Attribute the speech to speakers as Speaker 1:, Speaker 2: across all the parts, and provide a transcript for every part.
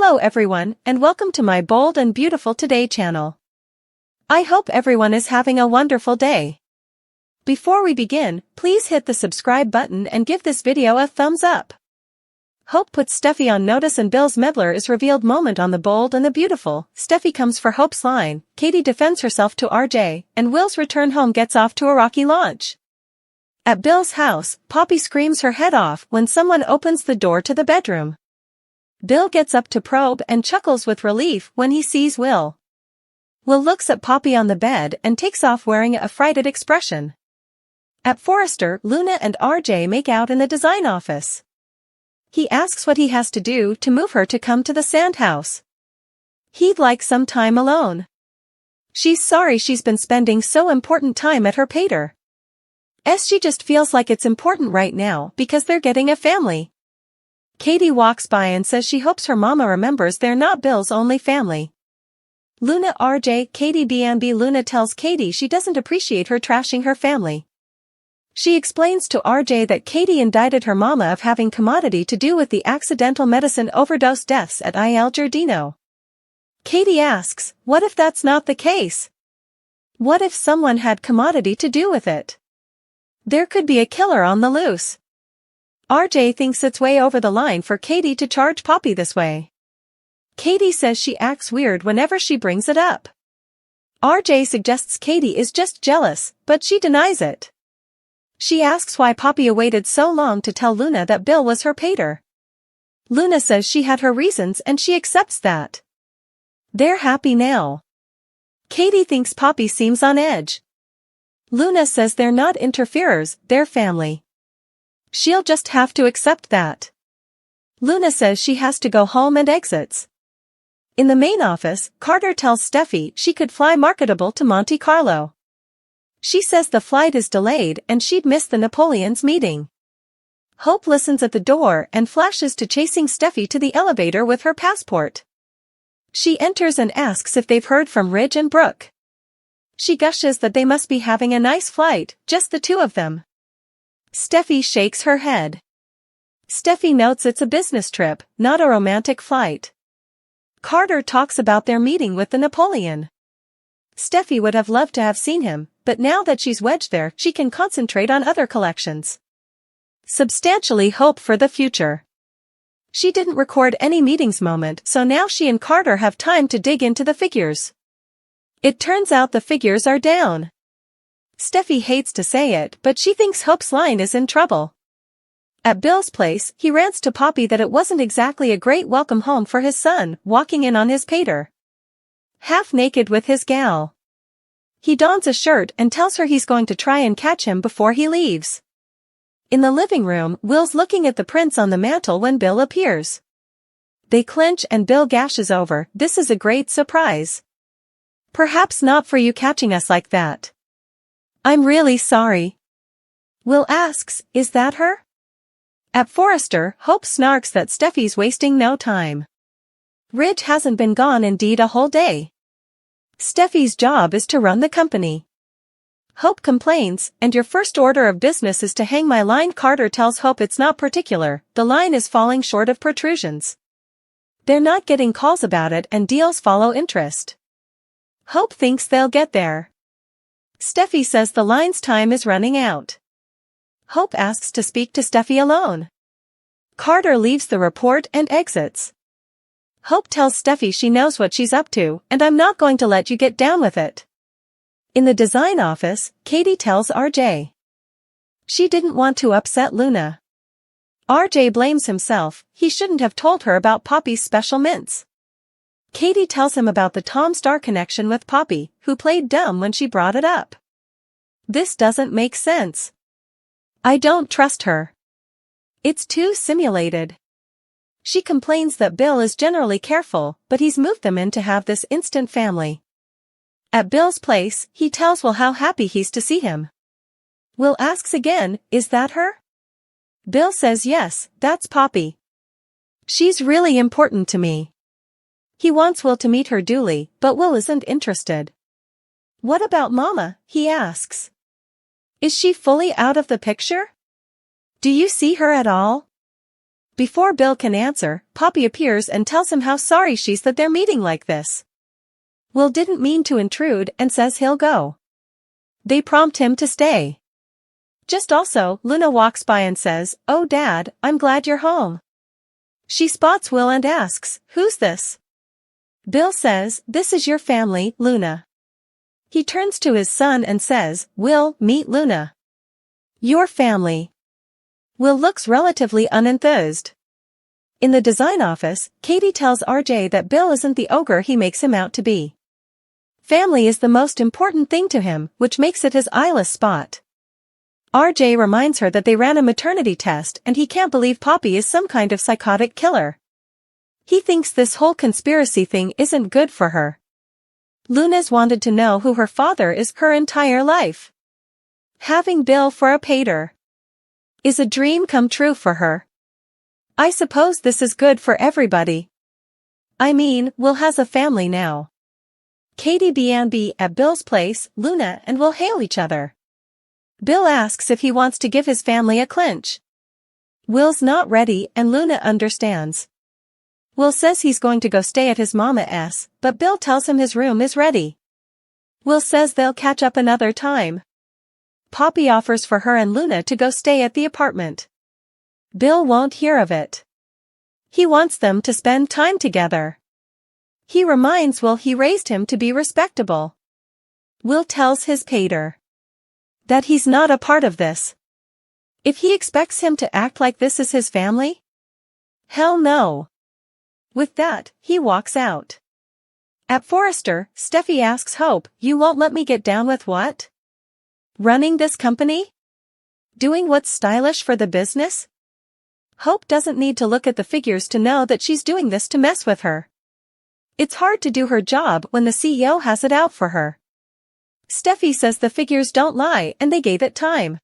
Speaker 1: Hello everyone, and welcome to my Bold and Beautiful Today channel. I hope everyone is having a wonderful day. Before we begin, please hit the subscribe button and give this video a thumbs up. Hope puts Steffy on notice and Bill's meddler is revealed moment on the Bold and the Beautiful. Steffy comes for Hope's line, Katie defends herself to RJ, and Will's return home gets off to a rocky launch. At Bill's house, Poppy screams her head off when someone opens the door to the bedroom. Bill gets up to probe and chuckles with relief when he sees Will. Will looks at Poppy on the bed and takes off wearing a frightened expression. At Forrester, Luna and RJ make out in the design office. He asks what he has to do to move her to come to the sand house. He'd like some time alone. She's sorry she's been spending so important time at her pater. She just feels like it's important right now because they're getting a family. Katie walks by and says she hopes her mama remembers they're not Bill's only family. Luna RJ Katie B&B Luna tells Katie she doesn't appreciate her trashing her family. She explains to RJ that Katie indicted her mama of having commodity to do with the accidental medicine overdose deaths at Il Giardino. Katie asks, what if that's not the case? What if someone had commodity to do with it? There could be a killer on the loose. RJ thinks it's way over the line for Katie to charge Poppy this way. Katie says she acts weird whenever she brings it up. RJ suggests Katie is just jealous, but she denies it. She asks why Poppy waited so long to tell Luna that Bill was her pater. Luna says she had her reasons and she accepts that. They're happy now. Katie thinks Poppy seems on edge. Luna says they're not interferers, they're family. She'll just have to accept that. Luna says she has to go home and exits. In the main office, Carter tells Steffy she could fly marketable to Monte Carlo. She says the flight is delayed and she'd miss the Napoleon's meeting. Hope listens at the door and flashes to chasing Steffy to the elevator with her passport. She enters and asks if they've heard from Ridge and Brooke. She gushes that they must be having a nice flight, just the two of them. Steffy shakes her head. Steffy notes it's a business trip, not a romantic flight. Carter talks about their meeting with the Napoleon. Steffy would have loved to have seen him, but now that she's wedged there, she can concentrate on other collections. Substantially hope for the future. She didn't record any meetings moment, so now she and Carter have time to dig into the figures. It turns out the figures are down. Steffy hates to say it, but she thinks Hope's line is in trouble. At Bill's place, he rants to Poppy that it wasn't exactly a great welcome home for his son, walking in on his pater. Half naked with his gal. He dons a shirt and tells her he's going to try and catch him before he leaves. In the living room, Will's looking at the prints on the mantel when Bill appears. They clinch and Bill gashes over, "This is a great surprise. Perhaps not for you catching us like that. I'm really sorry." Will asks, "Is that her?" At Forrester, Hope snarks that Steffy's wasting no time. Ridge hasn't been gone indeed a whole day. Steffy's job is to run the company. Hope complains, "And your first order of business is to hang my line." Carter tells Hope it's not particular, the line is falling short of protrusions. They're not getting calls about it and deals follow interest. Hope thinks they'll get there. Steffy says the line's time is running out. Hope asks to speak to Steffy alone. Carter leaves the report and exits. Hope tells Steffy she knows what she's up to, and "I'm not going to let you get down with it." In the design office, Katie tells RJ. She didn't want to upset Luna. RJ blames himself, he shouldn't have told her about Poppy's special mints. Katie tells him about the Tom Star connection with Poppy, who played dumb when she brought it up. This doesn't make sense. I don't trust her. It's too simulated. She complains that Bill is generally careful, but he's moved them in to have this instant family. At Bill's place, he tells Will how happy he's to see him. Will asks again, "Is that her?" Bill says yes, that's Poppy. She's really important to me. He wants Will to meet her duly, but Will isn't interested. What about Mama, he asks. Is she fully out of the picture? Do you see her at all? Before Bill can answer, Poppy appears and tells him how sorry she's that they're meeting like this. Will didn't mean to intrude and says he'll go. They prompt him to stay. Just also, Luna walks by and says, "Oh Dad, I'm glad you're home." She spots Will and asks, "Who's this?" Bill says, "This is your family, Luna." He turns to his son and says, "Will, meet Luna." "Your family." Will looks relatively unenthused. In the design office, Katie tells RJ that Bill isn't the ogre he makes him out to be. Family is the most important thing to him, which makes it his eyeless spot. RJ reminds her that they ran a maternity test and he can't believe Poppy is some kind of psychotic killer. He thinks this whole conspiracy thing isn't good for her. Luna's wanted to know who her father is her entire life. Having Bill for a pater is a dream come true for her. I suppose this is good for everybody. I mean, Will has a family now. Katie B&B at Bill's place, Luna and Will hail each other. Bill asks if he wants to give his family a clinch. Will's not ready and Luna understands. Will says he's going to go stay at his mama's, but Bill tells him his room is ready. Will says they'll catch up another time. Poppy offers for her and Luna to go stay at the apartment. Bill won't hear of it. He wants them to spend time together. He reminds Will he raised him to be respectable. Will tells his pater that he's not a part of this. If he expects him to act like this is his family? Hell no. With that, he walks out. At Forrester, Steffy asks Hope, "You won't let me get down with what? Running this company? Doing what's stylish for the business?" Hope doesn't need to look at the figures to know that she's doing this to mess with her. It's hard to do her job when the CEO has it out for her. Steffy says the figures don't lie and they gave it time.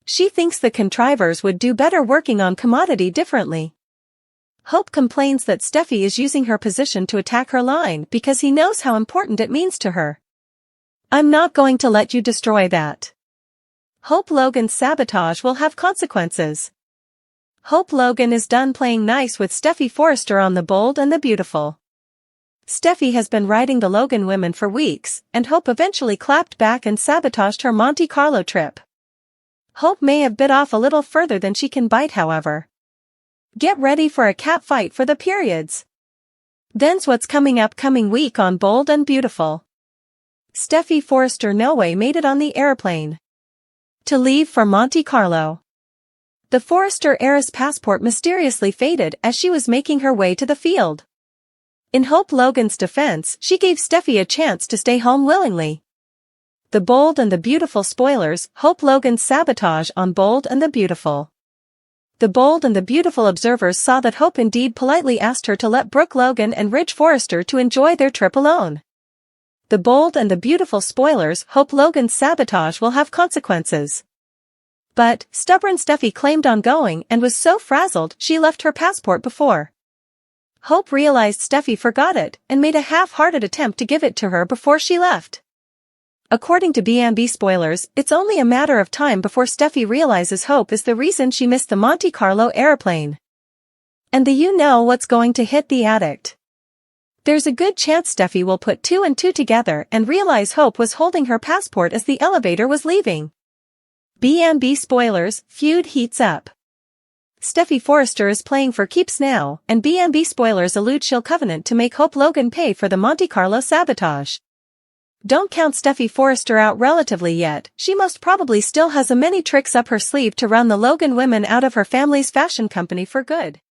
Speaker 1: She thinks the contrivers would do better working on commodity differently. Hope complains that Steffy is using her position to attack her line because he knows how important it means to her. "I'm not going to let you destroy that." Hope Logan's sabotage will have consequences. Hope Logan is done playing nice with Steffy Forrester on The Bold and the Beautiful. Steffy has been riding the Logan women for weeks, and Hope eventually clapped back and sabotaged her Monte Carlo trip. Hope may have bit off a little further than she can bite, however. Get ready for a cat fight for the periods. Then's what's coming up coming week on Bold and Beautiful. Steffy Forrester no way made it on the airplane to leave for Monte Carlo. The Forrester heiress passport mysteriously faded as she was making her way to the field. In Hope Logan's defense, she gave Steffy a chance to stay home willingly. The Bold and the Beautiful spoilers, Hope Logan's sabotage on Bold and the Beautiful. The Bold and the Beautiful observers saw that Hope indeed politely asked her to let Brooke Logan and Ridge Forrester to enjoy their trip alone. The Bold and the Beautiful spoilers, Hope Logan's sabotage will have consequences. But, stubborn Steffy claimed on going and was so frazzled she left her passport before. Hope realized Steffy forgot it and made a half-hearted attempt to give it to her before she left. According to B&B spoilers, it's only a matter of time before Steffy realizes Hope is the reason she missed the Monte Carlo airplane. And the you know what's going to hit the addict. There's a good chance Steffy will put two and two together and realize Hope was holding her passport as the elevator was leaving. B&B spoilers, feud heats up. Steffy Forrester is playing for keeps now, and B&B spoilers allude she'll covenant to make Hope Logan pay for the Monte Carlo sabotage. Don't count Steffy Forrester out relatively yet, she most probably still has a many tricks up her sleeve to run the Logan women out of her family's fashion company for good.